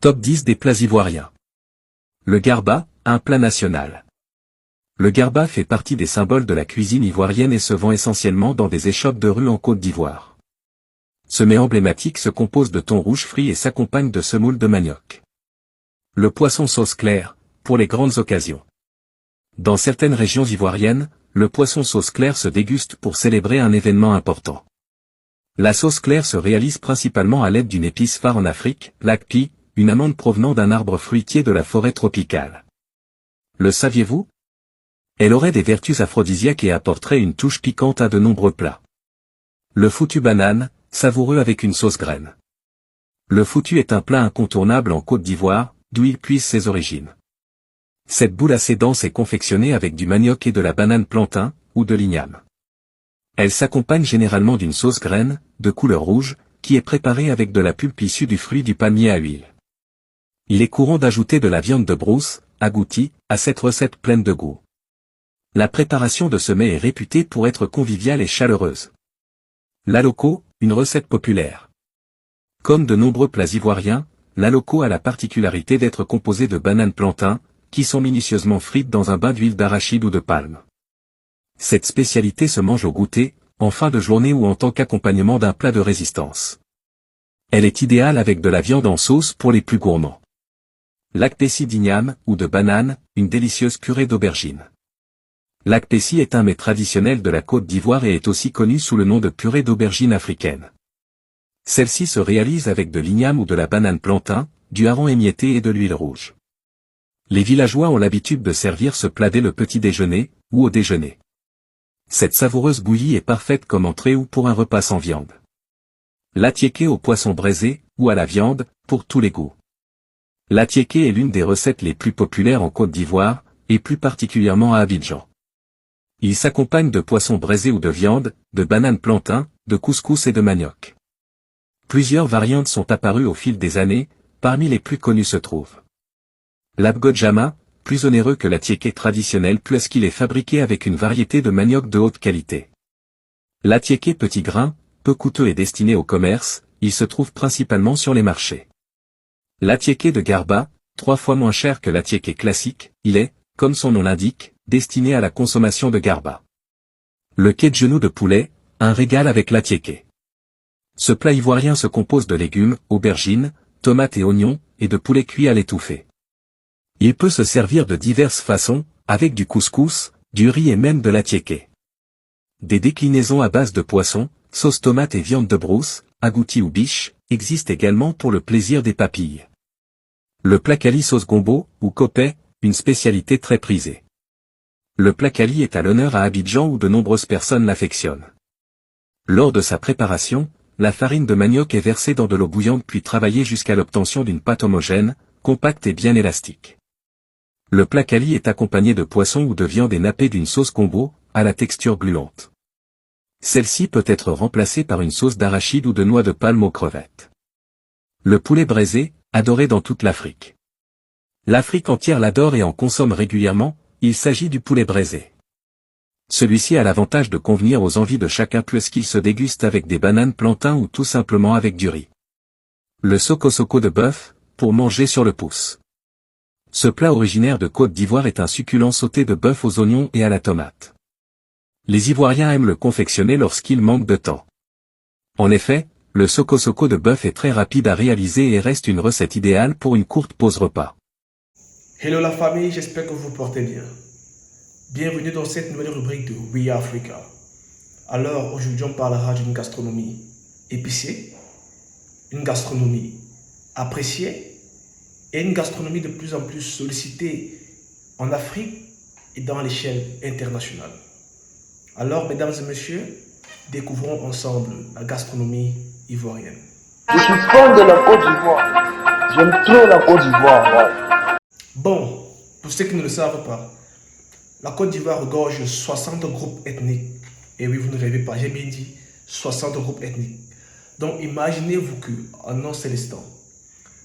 Top 10 des plats ivoiriens. Le garba, un plat national. Le garba fait partie des symboles de la cuisine ivoirienne et se vend essentiellement dans des échoppes de rue en Côte d'Ivoire. Ce mets emblématique se compose de thon rouge frit et s'accompagne de semoule de manioc. Le poisson sauce claire, pour les grandes occasions. Dans certaines régions ivoiriennes, le poisson sauce claire se déguste pour célébrer un événement important. La sauce claire se réalise principalement à l'aide d'une épice phare en Afrique, l'akpi, une amande provenant d'un arbre fruitier de la forêt tropicale. Le saviez-vous? Elle aurait des vertus aphrodisiaques et apporterait une touche piquante à de nombreux plats. Le foutu banane, savoureux avec une sauce graine. Le foutu est un plat incontournable en Côte d'Ivoire, d'où il puise ses origines. Cette boule assez dense est confectionnée avec du manioc et de la banane plantain, ou de l'igname. Elle s'accompagne généralement d'une sauce graine, de couleur rouge, qui est préparée avec de la pulpe issue du fruit du palmier à huile. Il est courant d'ajouter de la viande de brousse, agouti, à cette recette pleine de goût. La préparation de ce mets est réputée pour être conviviale et chaleureuse. L'aloko, une recette populaire. Comme de nombreux plats ivoiriens, l'aloko a la particularité d'être composé de bananes plantain, qui sont minutieusement frites dans un bain d'huile d'arachide ou de palme. Cette spécialité se mange au goûter, en fin de journée ou en tant qu'accompagnement d'un plat de résistance. Elle est idéale avec de la viande en sauce pour les plus gourmands. L'akpessi d'igname, ou de banane, une délicieuse purée d'aubergine. L'akpessi est un mets traditionnel de la Côte d'Ivoire et est aussi connu sous le nom de purée d'aubergine africaine. Celle-ci se réalise avec de l'igname ou de la banane plantain, du hareng émietté et de l'huile rouge. Les villageois ont l'habitude de servir ce plat dès le petit déjeuner, ou au déjeuner. Cette savoureuse bouillie est parfaite comme entrée ou pour un repas sans viande. L'atiéké au poisson braisé, ou à la viande, pour tous les goûts. L'atiéké est l'une des recettes les plus populaires en Côte d'Ivoire, et plus particulièrement à Abidjan. Il s'accompagne de poissons braisés ou de viande, de bananes plantain, de couscous et de manioc. Plusieurs variantes sont apparues au fil des années, parmi les plus connues se trouvent l'abgodjama, plus onéreux que l'atiéké traditionnel puisqu'il est fabriqué avec une variété de manioc de haute qualité. L'atiéké petit grain, peu coûteux et destiné au commerce, il se trouve principalement sur les marchés. L'atiéké de garba, 3 fois moins cher que l'atiéké classique, il est, comme son nom l'indique, destiné à la consommation de garba. Le quai de genou de poulet, un régal avec l'atiéké. Ce plat ivoirien se compose de légumes, aubergines, tomates et oignons, et de poulet cuit à l'étouffée. Il peut se servir de diverses façons, avec du couscous, du riz et même de l'atiéké. Des déclinaisons à base de poisson, sauce tomate et viande de brousse, agouti ou biche, existent également pour le plaisir des papilles. Le plakali sauce gombo, ou kopé, une spécialité très prisée. Le plakali est à l'honneur à Abidjan où de nombreuses personnes l'affectionnent. Lors de sa préparation, la farine de manioc est versée dans de l'eau bouillante puis travaillée jusqu'à l'obtention d'une pâte homogène, compacte et bien élastique. Le plakali est accompagné de poisson ou de viande et nappé d'une sauce gombo, à la texture gluante. Celle-ci peut être remplacée par une sauce d'arachide ou de noix de palme aux crevettes. Le poulet braisé, adoré dans toute l'Afrique. L'Afrique entière l'adore et en consomme régulièrement, il s'agit du poulet braisé. Celui-ci a l'avantage de convenir aux envies de chacun puisqu'il se déguste avec des bananes plantain ou tout simplement avec du riz. Le soko-soko de bœuf, pour manger sur le pouce. Ce plat originaire de Côte d'Ivoire est un succulent sauté de bœuf aux oignons et à la tomate. Les Ivoiriens aiment le confectionner lorsqu'il manque de temps. En effet, le soko-soko de bœuf est très rapide à réaliser et reste une recette idéale pour une courte pause repas. Hello la famille, j'espère que vous vous portez bien. Bienvenue dans cette nouvelle rubrique de We Africa. Alors aujourd'hui on parlera d'une gastronomie épicée, une gastronomie appréciée et une gastronomie de plus en plus sollicitée en Afrique et dans l'échelle internationale. Alors mesdames et messieurs, découvrons ensemble la gastronomie ivoirienne. Je suis fan de la Côte d'Ivoire. J'aime trop la Côte d'Ivoire. Ouais. Bon, pour ceux qui ne le savent pas, la Côte d'Ivoire regorge 60 groupes ethniques. Et oui, vous ne rêvez pas, j'ai bien dit 60 groupes ethniques. Donc imaginez-vous qu'en un seul instant,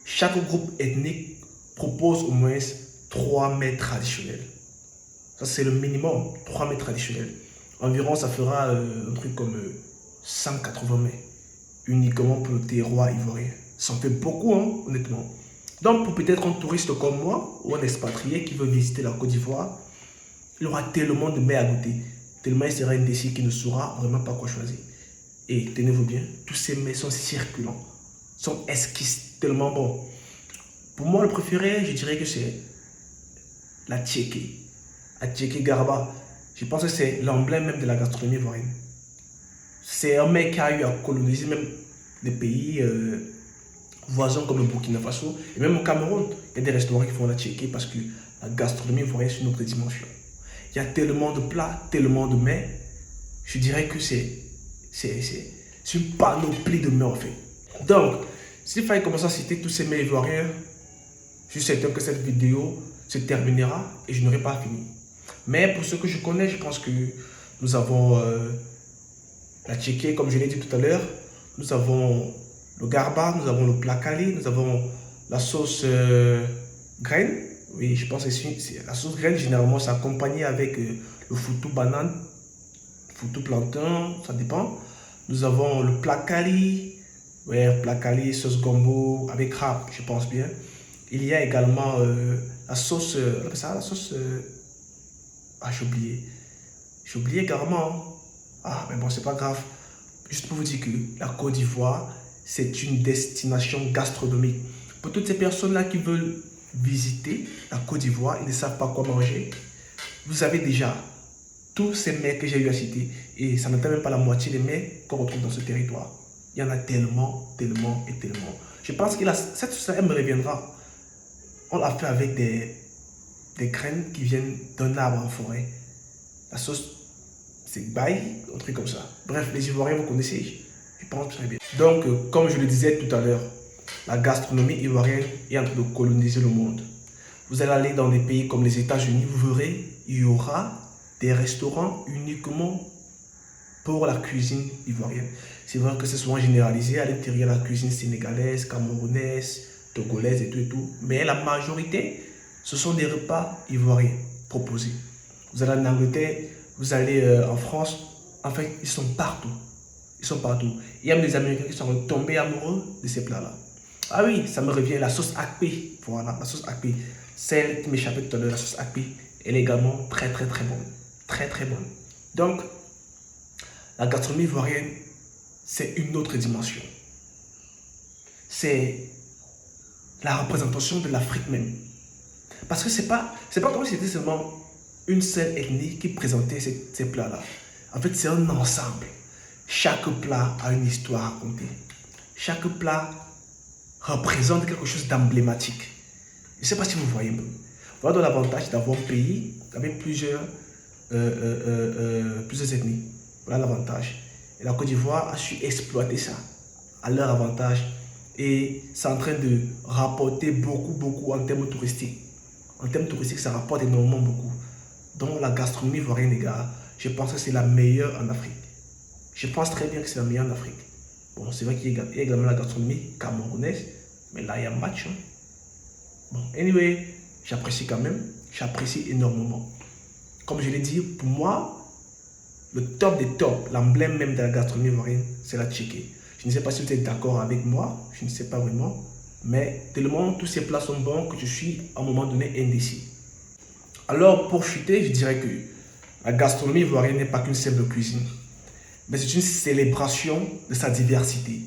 chaque groupe ethnique propose au moins 3 mets traditionnels. Ça c'est le minimum, 3 mets traditionnels. Environ ça fera un truc comme 180 mets, uniquement pour le terroir ivoirien. Ça en fait beaucoup, hein, honnêtement. Donc, pour peut-être un touriste comme moi, ou un expatrié qui veut visiter la Côte d'Ivoire, il aura tellement de mets à goûter, tellement il sera indécis qu'il ne saura vraiment pas quoi choisir. Et tenez-vous bien, tous ces mets sont circulants, sont esquisses, tellement bons. Pour moi, le préféré, je dirais que c'est la tchéké. La tchéké garba. Je pense que c'est l'emblème même de la gastronomie ivoirienne. C'est un mec qui a eu à coloniser même des pays voisins comme le Burkina Faso. Et même au Cameroun, il y a des restaurants qui font la tchéké parce que la gastronomie ivoirienne, c'est une autre dimension. Il y a tellement de plats, tellement de mets. Je dirais que c'est une panoplie de mets en fait. Donc, s'il fallait commencer à citer tous ces mets ivoiriens, je suis certain que cette vidéo se terminera et je n'aurai pas fini. Mais pour ceux que je connais, je pense que nous avons la tchéké, comme je l'ai dit tout à l'heure. Nous avons le garba, nous avons le plakali, nous avons la sauce graine. Oui, je pense que la sauce graine, généralement, c'est accompagné avec le foutou banane, foutou plantain, ça dépend. Nous avons le plakali, ouais, plakali, sauce gombo, avec rap, je pense bien. Il y a également la sauce, j'ai oublié carrément. Ah, mais bon, c'est pas grave. Juste pour vous dire que la Côte d'Ivoire, c'est une destination gastronomique. Pour toutes ces personnes-là qui veulent visiter la Côte d'Ivoire, ils ne savent pas quoi manger, vous avez déjà tous ces mets que j'ai eu à citer. Et ça n'atteint même pas la moitié des mets qu'on retrouve dans ce territoire. Il y en a tellement, tellement et tellement. Je pense que cette sauce, elle me reviendra. On l'a fait avec des graines qui viennent d'un arbre en forêt. La sauce, c'est bail, un truc comme ça. Bref, les Ivoiriens, vous connaissez, je pense très bien. Donc, comme je le disais tout à l'heure, la gastronomie ivoirienne est en train de coloniser le monde. Vous allez aller dans des pays comme les États-Unis, vous verrez, il y aura des restaurants uniquement pour la cuisine ivoirienne. C'est vrai que c'est souvent généralisé à l'intérieur de la cuisine sénégalaise, camerounaise, togolaise et tout. Mais la majorité, ce sont des repas ivoiriens proposés. Vous allez en Angleterre, vous allez en France, en fait, ils sont partout. Ils sont partout. Il y a même des Américains qui sont tombés amoureux de ces plats-là. Ah oui, ça me revient, la sauce akpi. Voilà, la sauce akpi. Celle qui m'échappait tout à l'heure, la sauce akpi, elle est également très bonne. Très bonne. Donc, la gastronomie ivoirienne, c'est une autre dimension. C'est la représentation de l'Afrique même. Parce que c'est pas comme si c'était seulement une seule ethnie qui présentait ces plats-là. En fait, c'est un ensemble. Chaque plat a une histoire à raconter. Chaque plat représente quelque chose d'emblématique. Je ne sais pas si vous voyez un peu. Voilà donc l'avantage d'avoir un pays avec plusieurs ethnies. Voilà l'avantage. Et la Côte d'Ivoire a su exploiter ça à leur avantage. Et c'est en train de rapporter beaucoup en termes touristiques. En termes touristiques, ça rapporte énormément beaucoup. Donc la gastronomie ivoirienne, les gars, je pense que c'est la meilleure en Afrique. Je pense très bien que c'est la meilleure en Afrique. Bon, c'est vrai qu'il y a également la gastronomie camerounaise, mais là, il y a un match. Hein. Bon, anyway, j'apprécie quand même. J'apprécie énormément. Comme je l'ai dit, pour moi, le top des tops, l'emblème même de la gastronomie ivoirienne, c'est la tchéké. Je ne sais pas si vous êtes d'accord avec moi, je ne sais pas vraiment. Mais tellement tous ces plats sont bons que je suis à un moment donné indécis. Alors, pour chuter, je dirais que la gastronomie ivoirienne n'est pas qu'une simple cuisine, mais c'est une célébration de sa diversité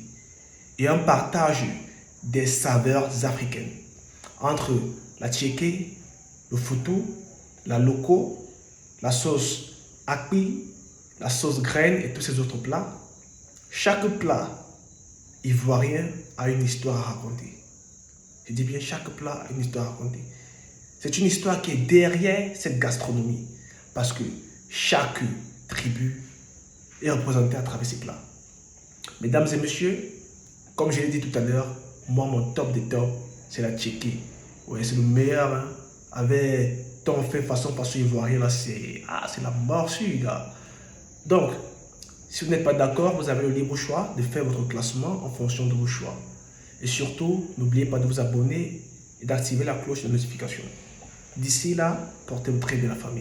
et un partage des saveurs africaines. Entre la tchéké, le foutou, la loco, la sauce akpi, la sauce graine et tous ces autres plats, chaque plat ivoirien a une histoire à raconter. Je dis bien, chaque plat a une histoire à raconter. C'est une histoire qui est derrière cette gastronomie. Parce que chaque tribu est représentée à travers ces plats. Mesdames et messieurs, comme je l'ai dit tout à l'heure, moi, mon top des tops, c'est la tchéké. Ouais, c'est le meilleur. Hein. Avec ton fait façon ivoirienne, là, c'est la morsure, gars. Donc, si vous n'êtes pas d'accord, vous avez le libre choix de faire votre classement en fonction de vos choix. Et surtout, n'oubliez pas de vous abonner et d'activer la cloche de notification. D'ici là, portez-vous très bien la famille.